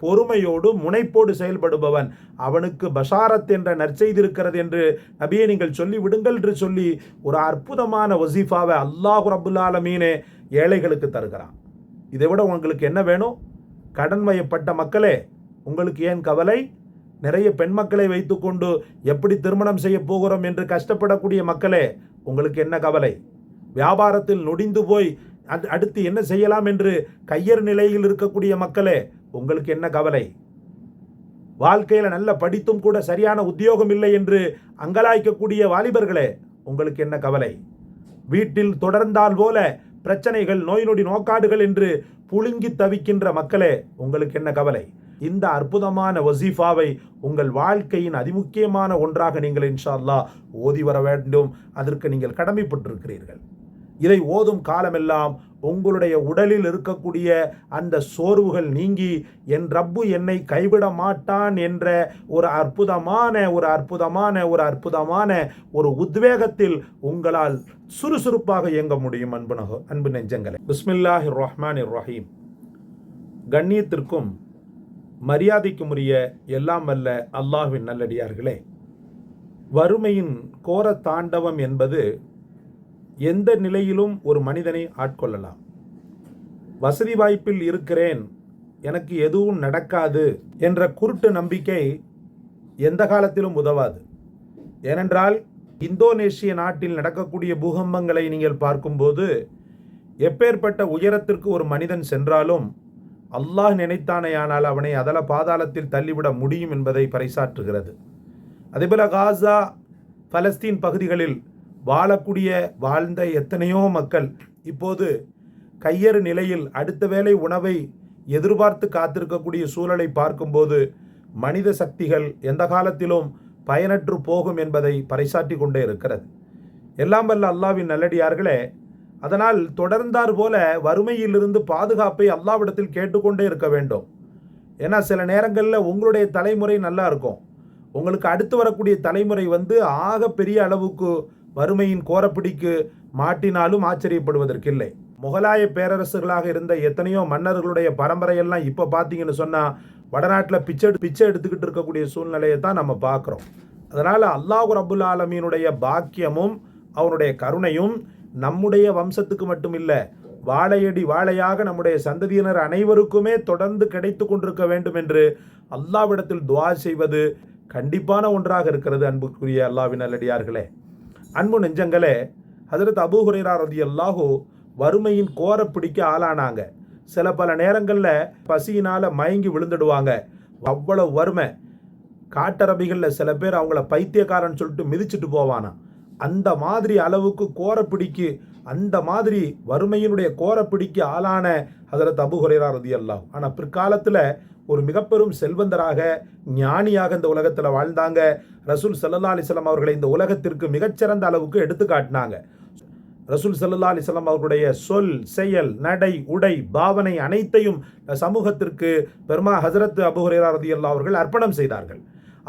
பொறுமையோடு முனைப்போடு செயல்படுபவன், அவனுக்கு பஷாரத் என்ற நற்செய்தி இருக்கிறது என்று நபியை நீங்கள் சொல்லி விடுங்கள் என்று சொல்லி ஒரு அற்புதமான வசீஃபாவை அல்லாஹ் ரப்புல் ஆலமீனே ஏழைகளுக்கு தருகிறான். இதை விட உங்களுக்கு என்ன வேணும்? கடன் வயப்பட்ட மக்களே, உங்களுக்கு ஏன் கவலை? நிறைய பெண் மக்களை வைத்துக்கொண்டு எப்படி திருமணம் செய்ய போகிறோம் என்று கஷ்டப்படக்கூடிய மக்களே, உங்களுக்கு என்ன கவலை? வியாபாரத்தில் நொடிந்து போய் அடுத்து என்ன செய்யலாம் என்று கையறு நிலையில் இருக்கக்கூடிய மக்களே, உங்களுக்கு என்ன கவலை? வாழ்க்கையில் நல்ல படித்தும் கூட சரியான உத்தியோகம் இல்லை என்று அங்கலாய்க்கக்கூடிய வாலிபர்களே, உங்களுக்கு என்ன கவலை? வீட்டில் தொடர்ந்தால் போல பிரச்சனைகள், நோய் நொடி நோக்காடுகள் என்று புழுங்கி தவிக்கின்ற மக்களே, உங்களுக்கு என்ன கவலை? இந்த அற்புதமான வசீஃபாவை உங்கள் வாழ்க்கையின் அதிமுக்கியமான ஒன்றாக நீங்கள் இன்ஷா அல்லாஹ் ஓதி வர வேண்டும். அதற்கு நீங்கள் கடமைப்பட்டிருக்கிறீர்கள். இதை ஓதும் காலமெல்லாம் உங்களுடைய உடலில் இருக்கக்கூடிய அந்த சோர்வுகள் நீங்கி என் ரப்பு என்னை கைவிட மாட்டான் என்ற ஒரு அற்புதமான ஒரு உத்வேகத்தில் உங்களால் சுறுசுறுப்பாக இயங்க முடியும். அன்பு நெஞ்சங்களே, பிஸ்மில்லாஹிர் ரஹ்மானிர் ரஹீம். கண்ணியத்திற்கும் மரியாதைக்கும் உரிய எல்லாம் வல்ல அல்லாஹ்வின் நல்லடியார்களே, வறுமையின் கோர தாண்டவம் என்பது எந்த நிலையிலும் ஒரு மனிதனை ஆட்கொள்ளலாம். வசதி வாய்ப்பில் இருக்கிறேன், எனக்கு எதுவும் நடக்காது என்ற குருட்டு நம்பிக்கை எந்த காலத்திலும் உதவாது. ஏனென்றால் இந்தோனேஷிய நாட்டில் நடக்கக்கூடிய பூகம்பங்களை நீங்கள் பார்க்கும்போது எப்பேற்பட்ட உயரத்திற்கு ஒரு மனிதன் சென்றாலும் அல்லாஹ் நினைத்தானேயானால் அவனை அதல பாதாளத்தில் தள்ளிவிட முடியும் என்பதை பறைசாற்றுகிறது. அதேபோல காசா, பலஸ்தீன் பகுதிகளில் வாழ்ந்த எத்தனையோ மக்கள் இப்போது கையறு நிலையில் அடுத்த வேளை உணவை எதிர்பார்த்து காத்திருக்கக்கூடிய சூழலை பார்க்கும்போது மனித சக்திகள் எந்த காலத்திலும் பயனற்று போகும் என்பதை பறைசாற்றி கொண்டே இருக்கிறது. எல்லாம் வல்ல அல்லாஹ்வின் நல்லடியார்களே, அதனால் தொடர்ந்தார் போல வறுமையிலிருந்து பாதுகாப்பை அல்லாஹ்விடத்தில் கேட்டுக்கொண்டே இருக்க வேண்டும். ஏன்னா சில நேரங்களில் உங்களுடைய தலைமுறை நல்லா இருக்கும், உங்களுக்கு அடுத்து வரக்கூடிய தலைமுறை ஆக பெரிய அளவுக்கு வறுமையின் கோரப்பிடிக்கு மாட்டினாலும் ஆச்சரியப்படுவதற்கில்லை. முகலாய பேரரசுகளாக இருந்த எத்தனையோ மன்னர்களுடைய பரம்பரையெல்லாம் இப்போ பார்த்தீங்கன்னு சொன்னால் வடநாட்டில் பிச்சை எடுத்துக்கிட்டு இருக்கக்கூடிய சூழ்நிலையை தான் நம்ம பார்க்குறோம். அதனால் அல்லாஹ் ரப்புல் ஆலமீனுடைய பாக்கியமும் அவனுடைய கருணையும் நம்முடைய வம்சத்துக்கு மட்டும் இல்லை, வாழையடி வாழையாக நம்முடைய சந்ததியினர் அனைவருக்குமே தொடர்ந்து கிடைத்து கொண்டிருக்க வேண்டும் என்று அல்லாஹ்விடத்தில் துஆ செய்வது கண்டிப்பான ஒன்றாக இருக்கிறது. அன்புக்குரிய அல்லாஹ்வின் நல்லடியார்களே, அன்பு நெஞ்சங்களே, ஹஜ்ரத் அபூ ஹுரைரா ரலியல்லாஹு வறுமையின் கோரப்பிடிக்கு ஆளானாங்க. பல நேரங்களில் பசியினால் மயங்கி விழுந்துடுவாங்க. அவ்வளவு வறுமை. காட்டரபிகளில் சில பேர் அவங்கள பைத்தியக்காரன் சொல்லிட்டு மிதிச்சுட்டு போவானா. அந்த மாதிரி அளவுக்கு கோரப்பிடிக்கு, அந்த மாதிரி வறுமையினுடைய கோரப்பிடிக்கு ஆளான ஹஜ்ரத் அபூ ஹுரைரா ரலியல்லாஹு. ஆனால் பிற்காலத்தில் ஒரு மிகப்பெரும் செல்வந்தராக, ஞானியாக இந்த உலகத்தில் வாழ்ந்தாங்க. ரசூல் ஸல்லல்லாஹு அலைஹி வஸல்லம் அவர்களை இந்த உலகத்திற்கு மிகச்சிறந்த அளவுக்கு எடுத்து காட்டினாங்க. ரசூல் ஸல்லல்லாஹு அலைஹி வஸல்லம் அவர்களுடைய சொல், செயல், நடை, உடை, பாவனை அனைத்தையும் சமூகத்திற்கு பெருமா ஹஜ்ரத் அபூ ஹுரைரா ரலியல்லாஹு அவர்கள் அர்ப்பணம் செய்தார்கள்.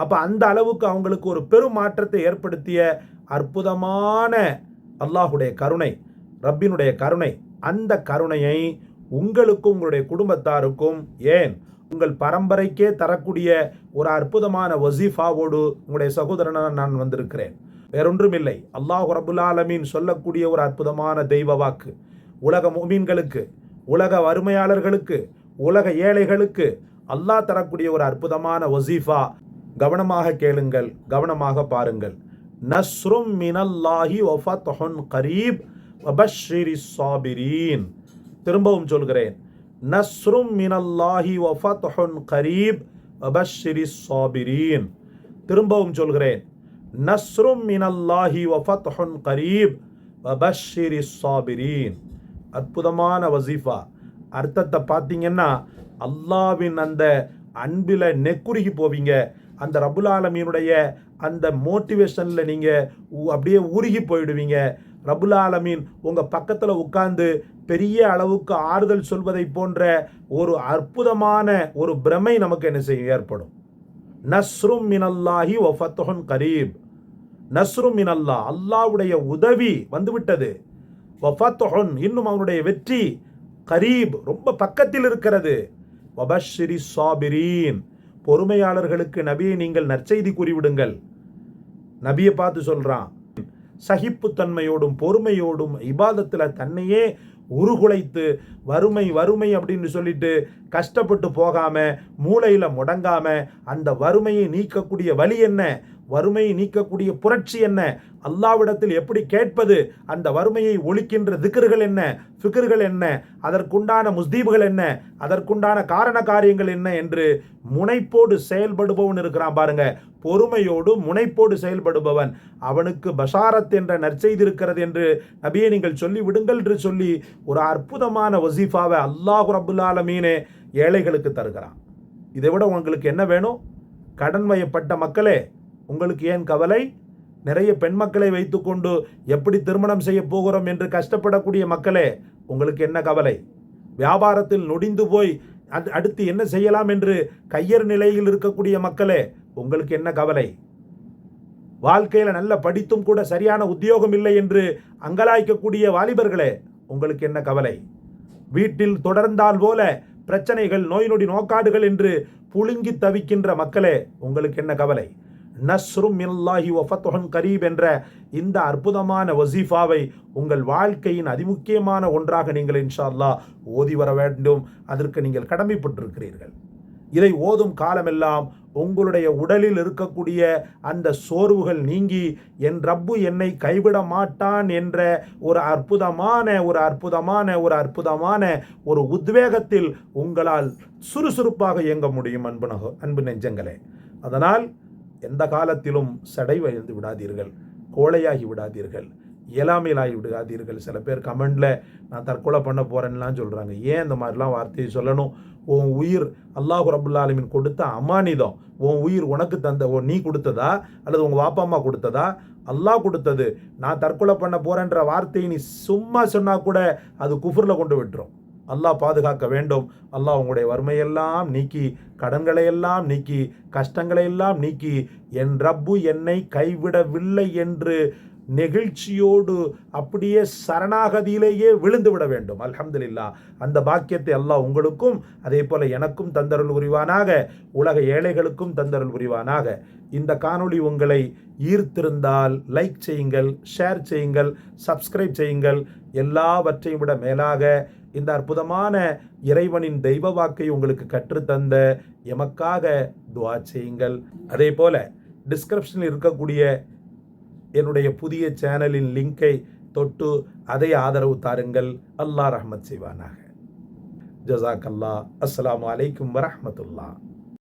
அப்போ அந்த அளவுக்கு அவங்களுக்கு ஒரு பெரும் மாற்றத்தை ஏற்படுத்திய அற்புதமான அல்லாஹுடைய கருணை, ரப்பினுடைய கருணை, அந்த கருணையை உங்களுக்கும் உங்களுடைய குடும்பத்தாருக்கும், ஏன் உங்கள் பரம்பரைக்கே தரக்கூடிய ஒரு அற்புதமான வசீஃபாவோடு உங்களுடைய சகோதரனாக நான் வந்திருக்கிறேன். வேறொன்றும் இல்லை, அல்லாஹ் ரப்புல் ஆலமீன் சொல்லக்கூடிய ஒரு அற்புதமான தெய்வ வாக்கு. உலக முஃமின்களுக்கு, உலக வறுமையாளர்களுக்கு, உலக ஏழைகளுக்கு அல்லாஹ் தரக்கூடிய ஒரு அற்புதமான வசீஃபா. கவனமாக கேளுங்கள், கவனமாக பாருங்கள். நஸ்ரும் மினல்லாஹி வ ஃபத்ஹுன் கரீப் வபஷ்ஷிரிஸ் சாபிரீன். திரும்பவும் சொல்கிறேன், நஸ்ரும் மினல்லாஹி வ ஃபத்ஹுன் கரீப் வபஷ்ஷிரிஸ் சாபிரீன். திரும்பவும் சொல்கிறேன், நஸ்ரும் மினல்லாஹி வ ஃபத்ஹுன் கரீப் வபஷ்ஷிரிஸ் சாபிரீன். அற்புதமான வசீஃபா. அர்த்தத்தை பார்த்தீங்கன்னா அல்லாஹ்வின் அந்த அன்பில் நெக்குருகி போவீங்க. அந்த ரப்புல் ஆலமீனுடைய அந்த மோட்டிவேஷனில் நீங்கள் அப்படியே உருகி போயிடுவீங்க. ரப்புல் ஆலமீன் உங்கள் பக்கத்தில் உட்கார்ந்து பெரிய அளவுக்கு ஆறுதல் சொல்வதை போன்ற ஒரு அற்புதமான ஒரு பிரமை நமக்கு என்ன செய்ய ஏற்படும். நஸ்ரும் மினல்லாஹி வ ஃபத்ஹுன் கரீப். நஸ்ரும் மினல்லாஹ், அல்லாஹ்வுடைய உதவி வந்துவிட்டது. வ ஃபத்ஹுன், இன்னும் அவனுடைய வெற்றி. கரீப், ரொம்ப பக்கத்தில் இருக்கிறது. வபஷ்ஷிரி சாபிரீன், பொறுமையாளர்களுக்கு நபியை நீங்கள் நற்செய்தி கூறிவிடுங்கள். நபியை பார்த்து சொல்றான், சகிப்புத்தன்மையோடும் பொறுமையோடும் இபாதத்தில் தன்னையே உருகுலைத்து வறுமை வறுமை அப்படின்னு சொல்லிட்டு கஷ்டப்பட்டு போகாம, மூளையில முடங்காம, அந்த வறுமையை நீக்கக்கூடிய வழி என்ன, வறுமையை நீக்கக்கூடிய புரட்சி என்ன, அல்லாஹ்விடத்தில் எப்படி கேட்பது, அந்த வறுமையை ஒழிக்கின்ற திக்ர்கள் என்ன, ஃபிக்ர்கள் என்ன, அதற்குண்டான முஸ்தீபுகள் என்ன, அதற்குண்டான காரண காரியங்கள் என்ன என்று முனைப்போடு செயல்படுபவன் இருக்கிறான் பாருங்க. பொறுமையோடு முனைப்போடு செயல்படுபவன், அவனுக்கு பஷாரத் என்ற நற்செய்தி இருக்கிறது என்று நபியை நீங்கள் சொல்லி விடுங்கள் என்று சொல்லி ஒரு அற்புதமான வசீஃபாவை அல்லாஹ் ரப்புல் ஆலமீனே ஏழைகளுக்கு தருகிறான். இதை விட உங்களுக்கு என்ன வேணும்? கடன் வயப்பட்ட மக்களே, உங்களுக்கு ஏன் கவலை? நிறைய பெண் மக்களை வைத்துக்கொண்டு எப்படி திருமணம் செய்ய போகிறோம் என்று கஷ்டப்படக்கூடிய மக்களே, உங்களுக்கு என்ன கவலை? வியாபாரத்தில் நொடிந்து போய் அடுத்து என்ன செய்யலாம் என்று கையறு நிலையில் இருக்கக்கூடிய மக்களே, உங்களுக்கு என்ன கவலை? வாழ்க்கையில நல்ல படித்தும் கூட சரியான உத்தியோகம் இல்லை என்று அங்கலாய்க்கக்கூடிய வாலிபர்களே, உங்களுக்கு என்ன கவலை? வீட்டில் தொடர்ந்தால் போல பிரச்சனைகள், நோய் நொடி நோக்காடுகள் என்று புழுங்கி தவிக்கின்ற மக்களே, உங்களுக்கு என்ன கவலை? நஸ்ரும் மினல்லாஹி வ ஃபத்ஹுன் கரீப் என்ற இந்த அற்புதமான வசீஃபாவை உங்கள் வாழ்க்கையின் அதிமுக்கியமான ஒன்றாக நீங்கள் இன்ஷா அல்லாஹ் ஓதி வர வேண்டும். அதற்கு நீங்கள் கடமைப்பட்டிருக்கிறீர்கள். இதை ஓதும் காலமெல்லாம் உங்களுடைய உடலில் இருக்கக்கூடிய அந்த சோர்வுகள் நீங்கி என் ரப்பு என்னை கைவிட மாட்டான் என்ற ஒரு அற்புதமான ஒரு உத்வேகத்தில் உங்களால் சுறுசுறுப்பாக இயங்க முடியும். அன்பு நெஞ்சங்களே, அதனால் எந்த காலத்திலும் சடை வயந்து விடாதீர்கள், கோழையாகி விடாதீர்கள், இயலாமையிலாகி விடாதீர்கள். சில பேர் கமெண்டில் நான் தற்கொலை பண்ண போகிறேன்லாம் சொல்கிறாங்க. ஏன் இந்த மாதிரிலாம் வார்த்தையை சொல்லணும்? உன் உயிர் அல்லாஹ் ரப்புல் ஆலமீன் கொடுத்த அமானிதம். உன் உயிர் உனக்கு நீ கொடுத்ததா அல்லது உங்கள் வாப்பா அம்மா கொடுத்ததா? அல்லாஹ் கொடுத்தது. நான் தற்கொலை பண்ண போகிறேன்ற வார்த்தையை நீ சும்மா சொன்னால் கூட அது குஃப்ரில் கொண்டு விட்டுரும். அல்லாஹ் பாதுகாக்க வேண்டும். அல்லாஹ் உங்களுடைய வறுமையெல்லாம் நீக்கி, கடன்களையெல்லாம் நீக்கி, கஷ்டங்களையெல்லாம் நீக்கி, என் ரப்பு என்னை கைவிடவில்லை என்று நெகிழ்ச்சியோடு அப்படியே சரணாகதியிலேயே விழுந்து விட வேண்டும். அல்ஹம்துலில்லாஹ். அந்த பாக்கியத்தை அல்லாஹ் உங்களுக்கும் அதே போல எனக்கும் தந்தருள் புரிவானாக, உலக ஏழைகளுக்கும் தந்தருள் புரிவானாக. இந்த காணொளி உங்களை ஈர்த்திருந்தால் லைக் செய்யுங்கள், ஷேர் செய்யுங்கள், சப்ஸ்கிரைப் செய்யுங்கள். எல்லாவற்றையும் விட மேலாக இந்த அற்புதமான இறைவனின் தெய்வ வாக்கை உங்களுக்கு கற்றுத்தந்த எமக்காக துஆ செய்யுங்கள். அதே போல டிஸ்கிரிப்ஷனில் இருக்கக்கூடிய என்னுடைய புதிய சேனலின் லிங்கை தொட்டு அதை ஆதரவு தாருங்கள். அல்லாஹ் ரஹ்மத் செய்வானாக. ஜஸாக்கல்லாஹ். அஸ்ஸலாமு அலைக்கும் வரஹ்மத்துல்லாஹ்.